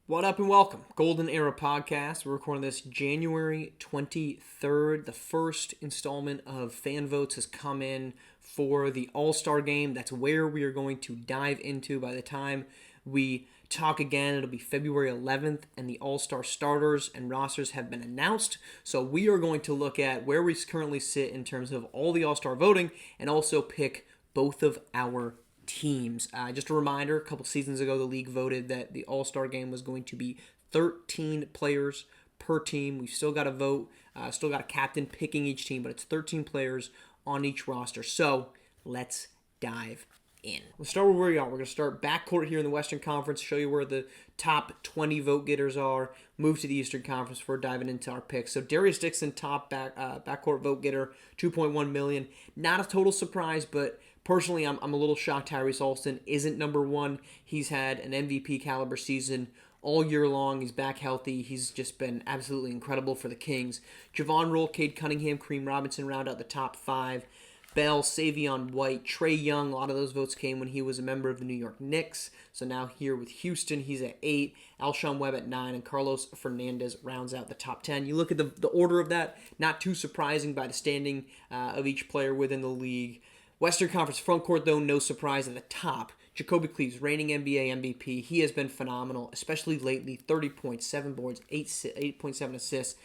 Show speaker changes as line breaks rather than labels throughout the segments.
What up and welcome. Golden Era Podcast. We're recording this January 23rd. The first installment of fan votes has come in for the All-Star Game. That's where we are going to dive into. By the time we talk again, it'll be February 11th, and the All-Star starters and rosters have been announced. So we are going to look at where we currently sit in terms of all the All-Star voting and also pick both of our teams. Just a reminder, a couple seasons ago, the league voted that the All-Star Game was going to be 13 players per team. We've still got to vote, still got a captain picking each team, but it's 13 players on each roster. So let's dive in. Let's start with where we are. We're going to start backcourt here in the Western Conference, show you where the top 20 vote getters are, move to the Eastern Conference before diving into our picks. So Darius Dixon, top backcourt vote getter, 2.1 million. Not a total surprise, but personally, I'm a little shocked Tyrese Alston isn't number one. He's had an MVP caliber season all year long. He's back healthy. He's just been absolutely incredible for the Kings. Javon Roll, Cade Cunningham, Kareem Robinson round out the top five. Bell, Savion White, Trae Young. A lot of those votes came when he was a member of the New York Knicks. So now here with Houston, he's at 8. Alshon Webb at 9. And Carlos Fernandez rounds out the top 10. You look at the order of that, not too surprising by the standing of each player within the league. Western Conference frontcourt, though, no surprise at the top. Jacoby Cleaves, reigning NBA MVP. He has been phenomenal, especially lately. 30 points, 7 boards, 8.7 assists.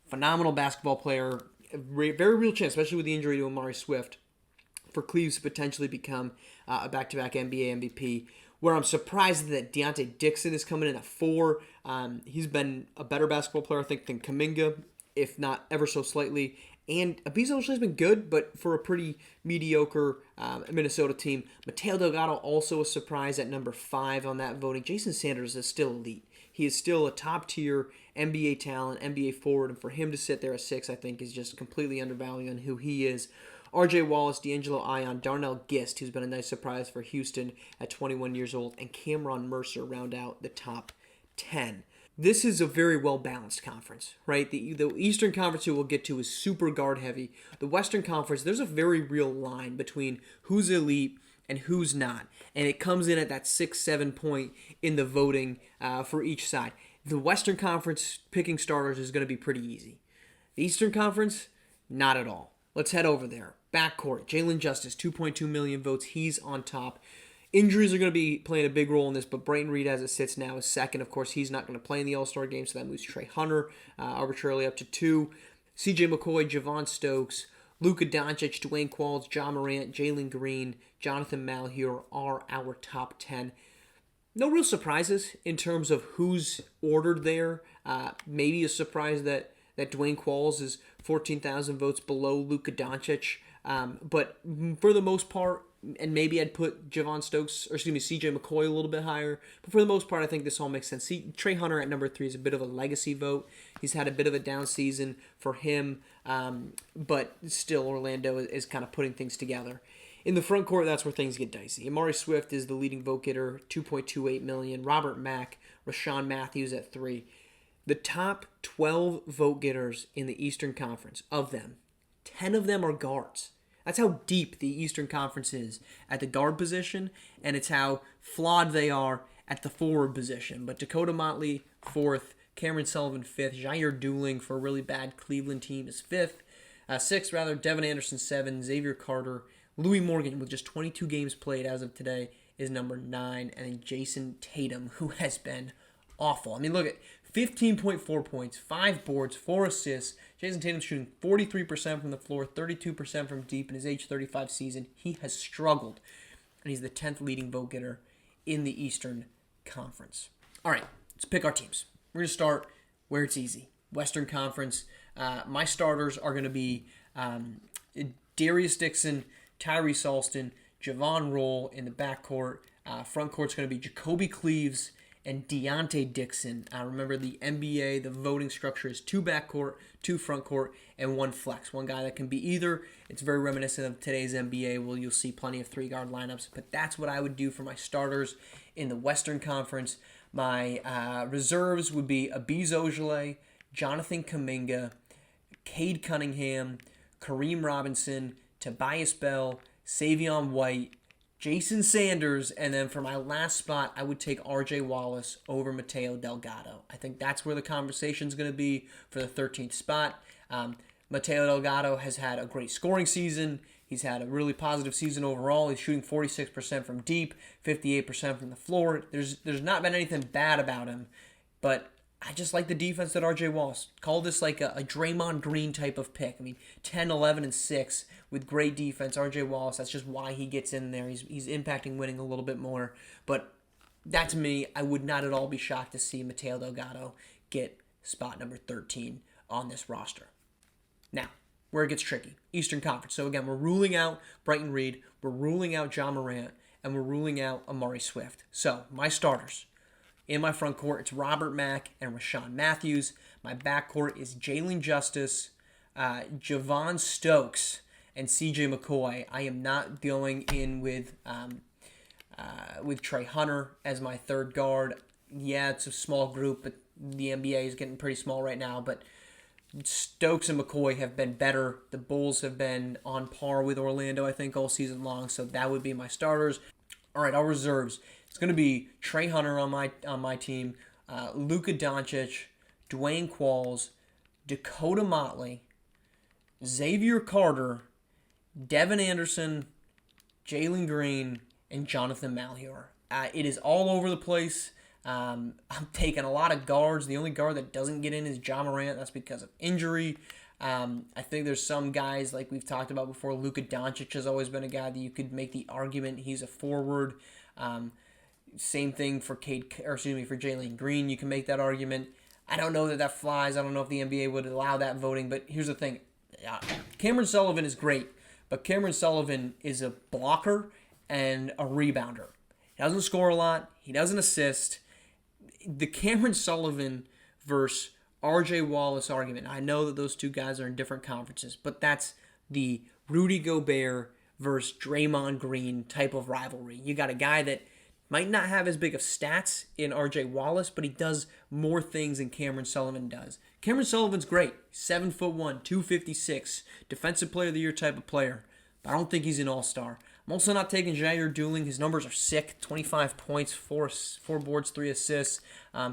Phenomenal basketball player. Very real chance, especially with the injury to Amari Swift, for Cleaves to potentially become a back-to-back NBA MVP. Where I'm surprised that Deontay Dixon is coming in at 4. He's been a better basketball player, I think, than Kuminga, if not ever so slightly. And Abizo has been good, but for a pretty mediocre Minnesota team. Mateo Delgado also a surprise at number 5 on that voting. Jason Sanders is still elite. He is still a top-tier NBA talent, NBA forward, and for him to sit there at 6, I think, is just completely undervaluing who he is. RJ Wallace, D'Angelo Ion, Darnell Gist, who's been a nice surprise for Houston at 21 years old, and Cameron Mercer round out the top 10. This is a very well-balanced conference, right? The Eastern Conference, who we'll get to, is super guard-heavy. The Western Conference, there's a very real line between who's elite and who's not. And it comes in at that 6-7 point in the voting for each side. The Western Conference picking starters is going to be pretty easy. The Eastern Conference, not at all. Let's head over there. Backcourt, Jalen Justice, 2.2 million votes. He's on top. Injuries are going to be playing a big role in this, but Brayton Reed, as it sits now, is second. Of course, he's not going to play in the All-Star game, so that moves Trey Hunter arbitrarily up to 2. CJ McCoy, Javon Stokes, Luka Doncic, Dwayne Qualls, John Morant, Jalen Green, Jonathan Malhieur are our top 10. No real surprises in terms of who's ordered there. Maybe a surprise that Dwayne Qualls is 14,000 votes below Luka Doncic. But for the most part, and maybe I'd put CJ McCoy a little bit higher. But for the most part, I think this all makes sense. Trey Hunter at number 3 is a bit of a legacy vote. He's had a bit of a down season for him, but still Orlando is kind of putting things together. In the front court, that's where things get dicey. Amari Swift is the leading vote getter, 2.28 million. Robert Mack, Rashawn Matthews at 3. The top 12 vote getters in the Eastern Conference, of them, 10 of them are guards. That's how deep the Eastern Conference is at the guard position, and it's how flawed they are at the forward position. But Dakota Motley, 4th. Cameron Sullivan, 5th. Jair Dooling for a really bad Cleveland team is 5th. 6th, Devin Anderson, 7. Xavier Carter. Louis Morgan, with just 22 games played as of today, is number 9. And then Jason Tatum, who has been awful. I mean, look at 15.4 points, 5 boards, 4 assists. Jason Tatum shooting 43% from the floor, 32% from deep in his age 35 season. He has struggled, and he's the 10th leading vote getter in the Eastern Conference. All right, let's pick our teams. We're going to start where it's easy. Western Conference. My starters are going to be Darius Dixon, Tyrese Alston, Javon Roll in the backcourt. Front court's going to be Jacoby Cleaves and Deontay Dixon. Remember, the NBA, the voting structure is 2 backcourt, 2 frontcourt, and 1 flex. One guy that can be either. It's very reminiscent of today's NBA, where you'll see plenty of 3-guard lineups. But that's what I would do for my starters in the Western Conference. My reserves would be Abizo Ojale, Jonathan Kuminga, Cade Cunningham, Kareem Robinson, Tobias Bell, Savion White, Jason Sanders, and then for my last spot, I would take R.J. Wallace over Mateo Delgado. I think that's where the conversation's going to be for the 13th spot. Mateo Delgado has had a great scoring season. He's had a really positive season overall. He's shooting 46% from deep, 58% from the floor. There's not been anything bad about him, but I just like the defense that R.J. Wallace. Call this like a Draymond Green type of pick. I mean, 10, 11, and 6 with great defense. R.J. Wallace, that's just why he gets in there. He's impacting winning a little bit more. But that's me. I would not at all be shocked to see Mateo Delgado get spot number 13 on this roster. Now, where it gets tricky, Eastern Conference. So again, we're ruling out Brighton Reed, we're ruling out John Morant, and we're ruling out Amari Swift. So, my starters. In my front court, it's Robert Mack and Rashawn Matthews. My backcourt is Jalen Justice, Javon Stokes, and CJ McCoy. I am not going in with Trey Hunter as my third guard. Yeah, it's a small group, but the NBA is getting pretty small right now. But Stokes and McCoy have been better. The Bulls have been on par with Orlando, I think, all season long. So that would be my starters. All right, our reserves. It's going to be Trey Hunter on my team, Luka Doncic, Dwayne Qualls, Dakota Motley, Xavier Carter, Devin Anderson, Jalen Green, and Jonathan Malhieur. It is all over the place. I'm taking a lot of guards. The only guard that doesn't get in is John Morant. That's because of injury. I think there's some guys, like we've talked about before, Luka Doncic has always been a guy that you could make the argument he's a forward. Same thing for Jalen Green. You can make that argument. I don't know that flies. I don't know if the NBA would allow that voting. But here's the thing. Cameron Sullivan is great, but Cameron Sullivan is a blocker and a rebounder. He doesn't score a lot. He doesn't assist. The Cameron Sullivan versus R.J. Wallace argument. I know that those two guys are in different conferences, but that's the Rudy Gobert versus Draymond Green type of rivalry. You got a guy that might not have as big of stats in R.J. Wallace, but he does more things than Cameron Sullivan does. Cameron Sullivan's great. 7'1", 256, defensive player of the year type of player. But I don't think he's an all-star. I'm also not taking Jair Dooling. His numbers are sick. 25 points, 4 boards, 3 assists.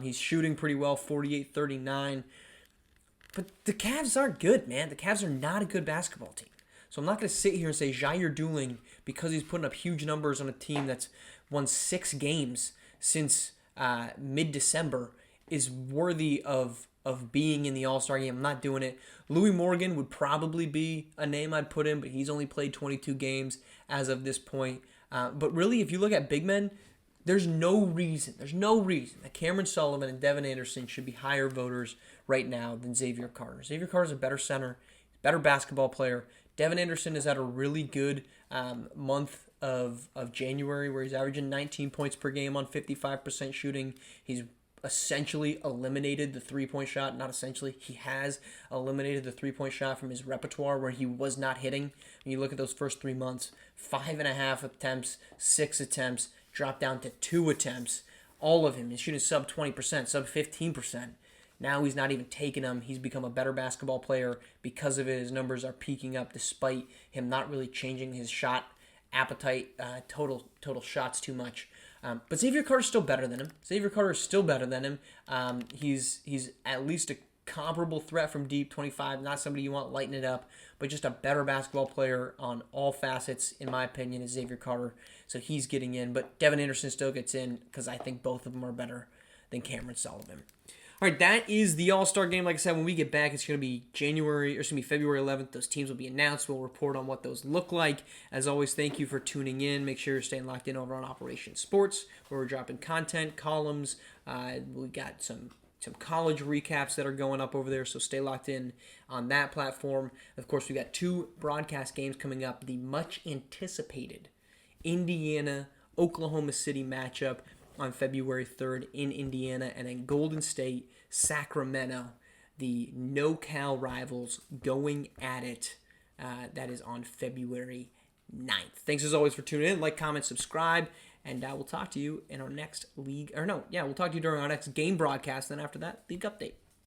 He's shooting pretty well, 48-39. But the Cavs aren't good, man. The Cavs are not a good basketball team. So I'm not going to sit here and say Jair Dooling, because he's putting up huge numbers on a team that's won 6 games since mid-December, is worthy of being in the All-Star game. I'm not doing it. Louis Morgan would probably be a name I'd put in, but he's only played 22 games as of this point. But really, if you look at big men, there's no reason that Cameron Sullivan and Devin Anderson should be higher voters right now than Xavier Carter. Xavier Carter's a better center, better basketball player. Devin Anderson has had a really good month of January, where he's averaging 19 points per game on 55% shooting. He's essentially eliminated the three-point shot. Not essentially. He has eliminated the three-point shot from his repertoire, where he was not hitting. When you look at those first 3 months, 5.5 attempts, 6 attempts, dropped down to 2 attempts. All of him. He's shooting sub 20%, sub 15%. Now he's not even taking them. He's become a better basketball player because of it. His numbers are peaking up despite him not really changing his shot appetite, total shots too much. But Xavier Carter's still better than him. He's at least a comparable threat from deep, 25. Not somebody you want lighting it up, but just a better basketball player on all facets, in my opinion, is Xavier Carter. So he's getting in. But Devin Anderson still gets in because I think both of them are better than Cameron Sullivan. All right, that is the All-Star game. Like I said, when we get back, it's going to be February 11th. Those teams will be announced. We'll report on what those look like. As always, thank you for tuning in. Make sure you're staying locked in over on Operation Sports, where we're dropping content, columns. We got some college recaps that are going up over there, so stay locked in on that platform. Of course, we got 2 broadcast games coming up. The much-anticipated Indiana-Oklahoma City matchup on February 3rd in Indiana, and then Golden State, Sacramento, the no-Cal rivals going at it. That is on February 9th. Thanks as always for tuning in. Like, comment, subscribe, and we'll talk to you in our next we'll talk to you during our next game broadcast, and then after that, league update.